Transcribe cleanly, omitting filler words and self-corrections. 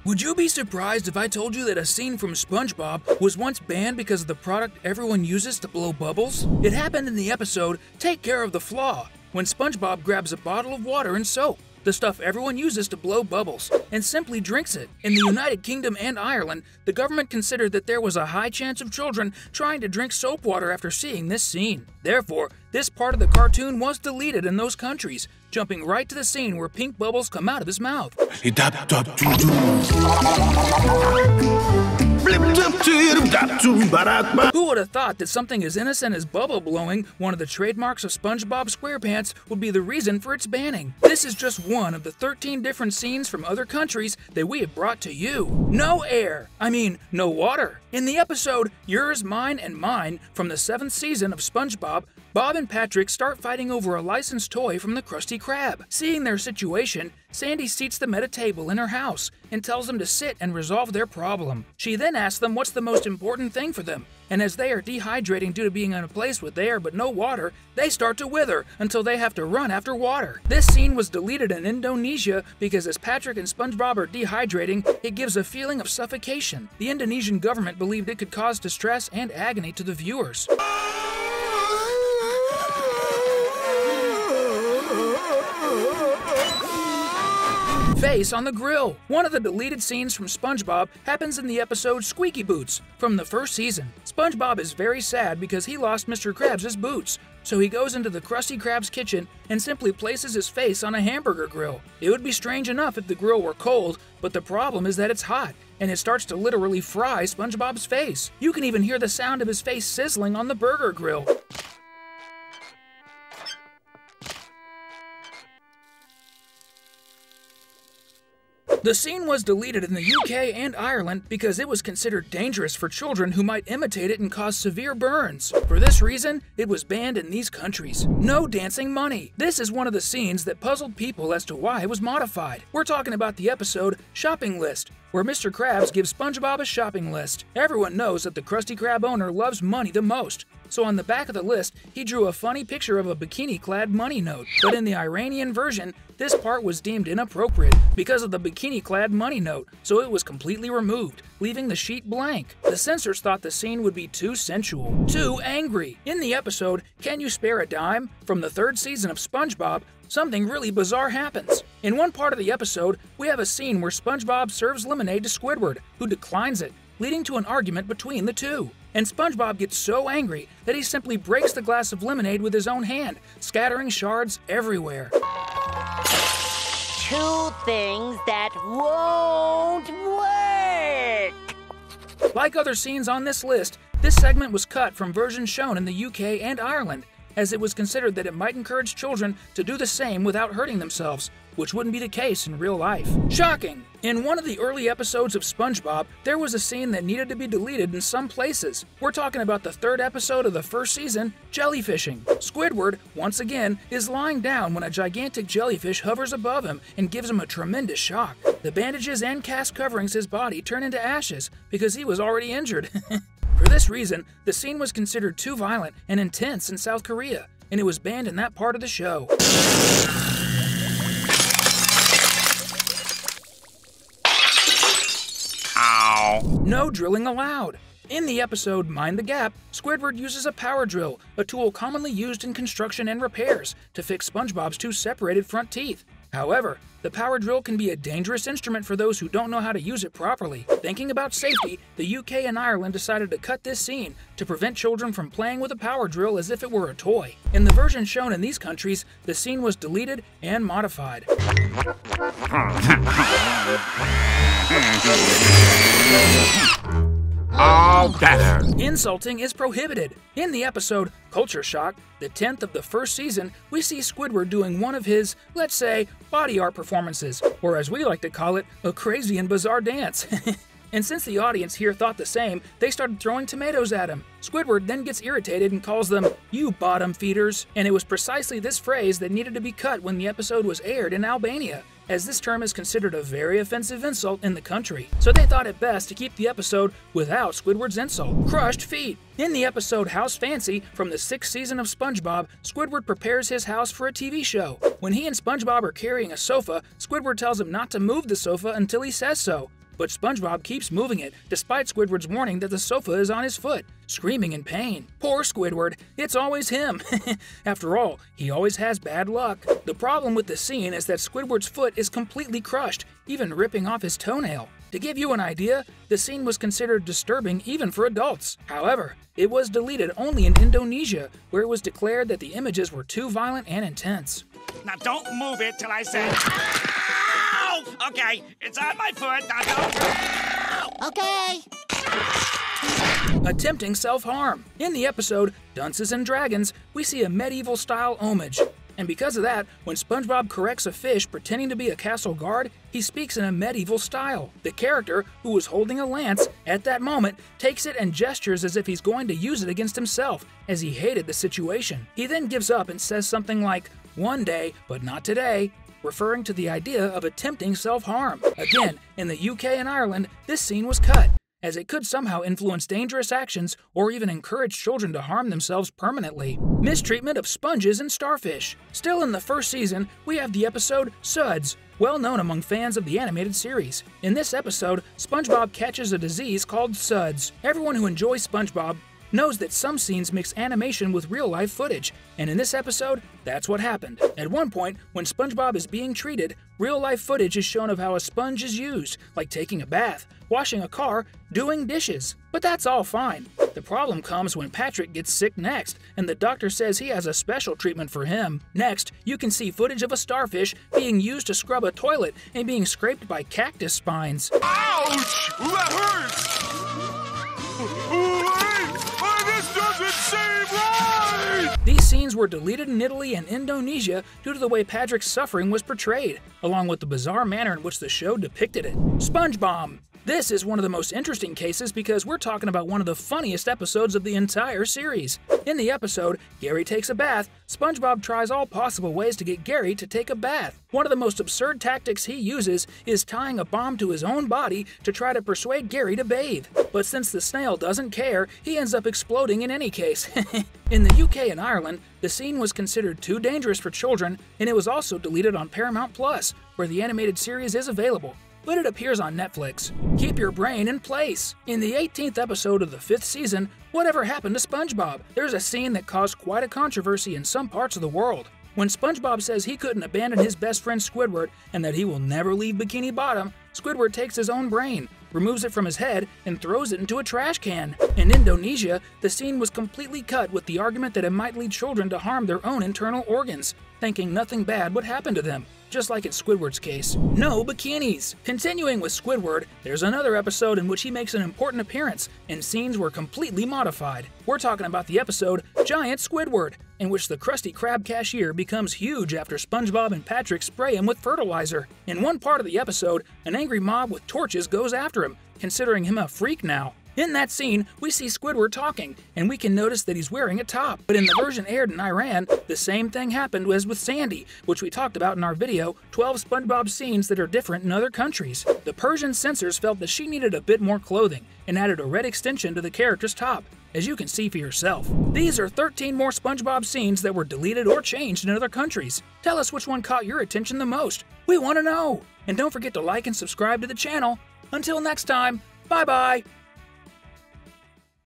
Would you be surprised if I told you that a scene from SpongeBob was once banned because of the product everyone uses to blow bubbles? It happened in the episode Take Care of the Flaw, when SpongeBob grabs a bottle of water and soap, the stuff everyone uses to blow bubbles, and simply drinks it. In the United Kingdom and Ireland, the government considered that there was a high chance of children trying to drink soap water after seeing this scene. Therefore, this part of the cartoon was deleted in those countries, jumping right to the scene where pink bubbles come out of his mouth. Who would have thought that something as innocent as bubble blowing, one of the trademarks of SpongeBob SquarePants, would be the reason for its banning? This is just one of the 13 different scenes from other countries that we have brought to you. No air. No water. In the episode Yours, Mine, and Mine from the 7th season of SpongeBob, Bob and Patrick start fighting over a licensed toy from the Krusty Krab. Seeing their situation, Sandy seats them at a table in her house and tells them to sit and resolve their problem. She then asks them what's the most important thing for them, and as they are dehydrating due to being in a place with air but no water, they start to wither until they have to run after water. This scene was deleted in Indonesia because as Patrick and SpongeBob are dehydrating, it gives a feeling of suffocation. The Indonesian government believed it could cause distress and agony to the viewers. Face on the grill. One of the deleted scenes from SpongeBob happens in the episode Squeaky Boots from the 1st season. SpongeBob is very sad because he lost Mr. Krabs' boots, so he goes into the Krusty Krab's kitchen and simply places his face on a hamburger grill. It would be strange enough if the grill were cold, but the problem is that it's hot, and it starts to literally fry SpongeBob's face. You can even hear the sound of his face sizzling on the burger grill. The scene was deleted in the UK and Ireland because it was considered dangerous for children who might imitate it and cause severe burns. For this reason, it was banned in these countries. No dancing money. This is one of the scenes that puzzled people as to why it was modified. We're talking about the episode Shopping List, where Mr. Krabs gives SpongeBob a shopping list. Everyone knows that the Krusty Krab owner loves money the most, so on the back of the list, he drew a funny picture of a bikini-clad money note. But in the Iranian version, this part was deemed inappropriate because of the bikini-clad money note, so it was completely removed, leaving the sheet blank. The censors thought the scene would be too sensual, too angry. In the episode Can You Spare a Dime? From the 3rd season of SpongeBob, something really bizarre happens. In one part of the episode, we have a scene where SpongeBob serves lemonade to Squidward, who declines it, leading to an argument between the two. And SpongeBob gets so angry that he simply breaks the glass of lemonade with his own hand, scattering shards everywhere. 2 things that won't work. Like other scenes on this list, this segment was cut from versions shown in the UK and Ireland, as it was considered that it might encourage children to do the same without hurting themselves, which wouldn't be the case in real life. Shocking! In one of the early episodes of SpongeBob, there was a scene that needed to be deleted in some places. We're talking about the 3rd episode of the 1st season, Jellyfishing. Squidward, once again, is lying down when a gigantic jellyfish hovers above him and gives him a tremendous shock. The bandages and cast coverings his body turn into ashes because he was already injured. For this reason, the scene was considered too violent and intense in South Korea, and it was banned in that part of the show. Ow. No drilling allowed. In the episode Mind the Gap, Squidward uses a power drill, a tool commonly used in construction and repairs, to fix SpongeBob's 2 separated front teeth. However, the power drill can be a dangerous instrument for those who don't know how to use it properly. Thinking about safety, the UK and Ireland decided to cut this scene to prevent children from playing with a power drill as if it were a toy. In the version shown in these countries, the scene was deleted and modified. All better. Insulting is prohibited. In the episode Culture Shock, the 10th of the 1st season, we see Squidward doing one of his, let's say, body art performances, or as we like to call it, a crazy and bizarre dance. And since the audience here thought the same, they started throwing tomatoes at him. Squidward then gets irritated and calls them, "You bottom feeders," and it was precisely this phrase that needed to be cut when the episode was aired in Albania, as this term is considered a very offensive insult in the country. So they thought it best to keep the episode without Squidward's insult. Crushed feet. In the episode House Fancy from the 6th season of SpongeBob, Squidward prepares his house for a TV show. When he and SpongeBob are carrying a sofa, Squidward tells him not to move the sofa until he says so. but SpongeBob keeps moving it despite Squidward's warning that the sofa is on his foot, screaming in pain. Poor Squidward, it's always him. After all, he always has bad luck. The problem with the scene is that Squidward's foot is completely crushed, even ripping off his toenail. To give you an idea, the scene was considered disturbing even for adults. However, it was deleted only in Indonesia, where it was declared that the images were too violent and intense. Now don't move it till I say, ow! Okay, it's on my foot. Now don't. Okay. Attempting self-harm. In the episode Dunces and Dragons, we see a medieval-style homage. And because of that, when SpongeBob corrects a fish pretending to be a castle guard, he speaks in a medieval style. The character, who was holding a lance, at that moment takes it and gestures as if he's going to use it against himself, as he hated the situation. He then gives up and says something like, "One day, but not today," referring to the idea of attempting self-harm. Again, in the UK and Ireland, this scene was cut, as it could somehow influence dangerous actions or even encourage children to harm themselves permanently. Mistreatment of sponges and starfish. Still in the first season, we have the episode Suds, well known among fans of the animated series. In this episode, SpongeBob catches a disease called Suds. Everyone who enjoys SpongeBob knows that some scenes mix animation with real-life footage, and in this episode, that's what happened. At one point, when SpongeBob is being treated, real-life footage is shown of how a sponge is used, like taking a bath, washing a car, doing dishes. But that's all fine. The problem comes when Patrick gets sick next, and the doctor says he has a special treatment for him. Next, you can see footage of a starfish being used to scrub a toilet and being scraped by cactus spines. Ouch! That hurts! This doesn't seem right! These scenes were deleted in Italy and Indonesia due to the way Patrick's suffering was portrayed, along with the bizarre manner in which the show depicted it. SpongeBob. This is one of the most interesting cases because we're talking about one of the funniest episodes of the entire series. In the episode, Gary takes a bath. SpongeBob tries all possible ways to get Gary to take a bath. One of the most absurd tactics he uses is tying a bomb to his own body to try to persuade Gary to bathe. But since the snail doesn't care, he ends up exploding in any case. In the UK and Ireland, the scene was considered too dangerous for children, and it was also deleted on Paramount+, where the animated series is available. But it appears on Netflix. Keep your brain in place. In the 18th episode of the 5th season, Whatever Happened to SpongeBob? There's a scene that caused quite a controversy in some parts of the world. When SpongeBob says he couldn't abandon his best friend Squidward and that he will never leave Bikini Bottom, Squidward takes his own brain, removes it from his head, and throws it into a trash can. In Indonesia, the scene was completely cut with the argument that it might lead children to harm their own internal organs, thinking nothing bad would happen to them. Just like in Squidward's case. No bikinis! Continuing with Squidward, there's another episode in which he makes an important appearance, and scenes were completely modified. We're talking about the episode Giant Squidward, in which the Krusty Krab cashier becomes huge after SpongeBob and Patrick spray him with fertilizer. In one part of the episode, an angry mob with torches goes after him, considering him a freak now. In that scene, we see Squidward talking, and we can notice that he's wearing a top. But in the version aired in Iran, the same thing happened as with Sandy, which we talked about in our video, 12 SpongeBob scenes that are different in other countries. The Persian censors felt that she needed a bit more clothing, and added a red extension to the character's top, as you can see for yourself. These are 13 more SpongeBob scenes that were deleted or changed in other countries. Tell us which one caught your attention the most. We want to know! And don't forget to like and subscribe to the channel. Until next time, bye-bye!